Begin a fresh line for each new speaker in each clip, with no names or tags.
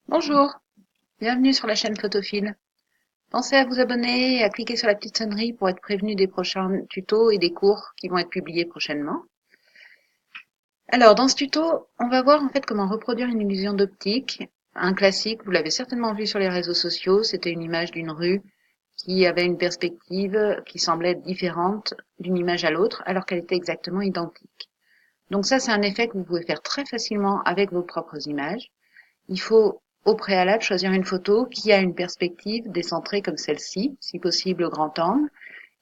Bonjour, bienvenue sur la chaîne Photophile. Pensez à vous abonner et à cliquer sur la petite sonnerie pour être prévenu des prochains tutos et des cours qui vont être publiés prochainement. Alors, dans ce tuto, on va voir en fait comment reproduire une illusion d'optique. Un classique, vous l'avez certainement vu sur les réseaux sociaux, c'était une image d'une rue qui avait une perspective qui semblait être différente d'une image à l'autre alors qu'elle était exactement identique. Donc ça, c'est un effet que vous pouvez faire très facilement avec vos propres images. Il faut au préalable choisir une photo qui a une perspective décentrée comme celle-ci, si possible au grand angle,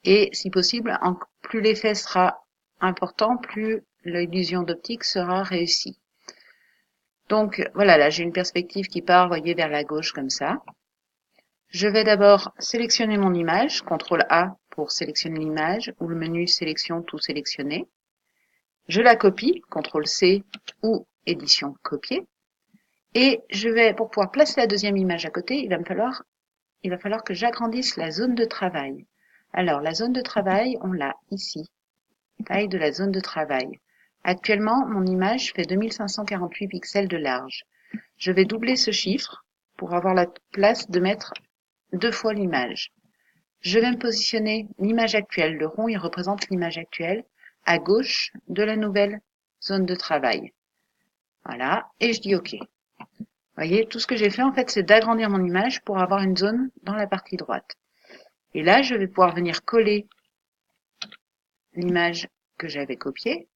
et si possible, plus l'effet sera important, plus l'illusion d'optique sera réussie. Donc voilà, là j'ai une perspective qui part, voyez, vers la gauche comme ça. Je vais d'abord sélectionner mon image, CTRL A pour sélectionner l'image, ou le menu sélection tout sélectionner. Je la copie, CTRL C ou édition copier. Et je vais, pour pouvoir placer la deuxième image à côté, il va falloir que j'agrandisse la zone de travail. Alors, la zone de travail, on l'a ici. Taille de la zone de travail. Actuellement, mon image fait 2548 pixels de large. Je vais doubler ce chiffre pour avoir la place de mettre 2 fois l'image. Je vais me positionner l'image actuelle. Le rond, il représente l'image actuelle à gauche de la nouvelle zone de travail. Voilà. Et je dis OK. Voyez, tout ce que j'ai fait, en fait, c'est d'agrandir mon image pour avoir une zone dans la partie droite. Et là, je vais pouvoir venir coller l'image que j'avais copiée.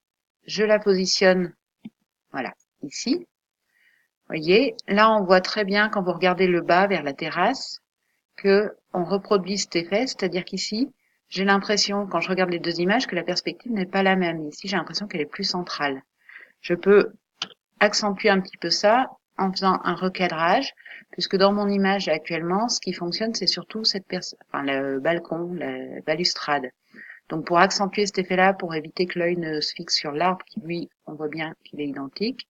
Je la positionne, voilà, ici. Voyez, là, on voit très bien, quand vous regardez le bas vers la terrasse, que on reproduit cet effet, c'est-à-dire qu'ici, j'ai l'impression, quand je regarde les deux images, que la perspective n'est pas la même. Ici, j'ai l'impression qu'elle est plus centrale. Je peux accentuer un petit peu ça en faisant un recadrage, puisque dans mon image actuellement, ce qui fonctionne, c'est surtout le balcon, la balustrade. Donc pour accentuer cet effet-là, pour éviter que l'œil ne se fixe sur l'arbre, qui lui, on voit bien qu'il est identique,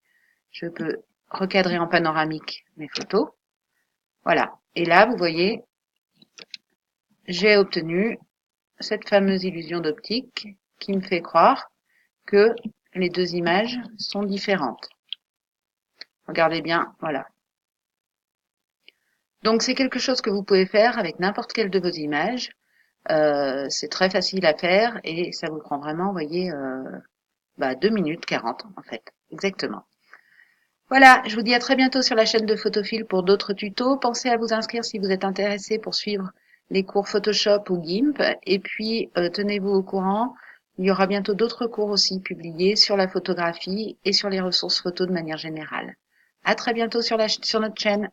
je peux recadrer en panoramique mes photos. Voilà. Et là, vous voyez, j'ai obtenu cette fameuse illusion d'optique qui me fait croire que les deux images sont différentes. Regardez bien, voilà. Donc c'est quelque chose que vous pouvez faire avec n'importe quelle de vos images. C'est très facile à faire et ça vous prend vraiment, vous voyez, 2 minutes 40 en fait, exactement. Voilà, je vous dis à très bientôt sur la chaîne de Photophile pour d'autres tutos. Pensez à vous inscrire si vous êtes intéressé pour suivre les cours Photoshop ou GIMP. Et puis, tenez-vous au courant. Il y aura bientôt d'autres cours aussi publiés sur la photographie et sur les ressources photo de manière générale. À très bientôt sur notre chaîne.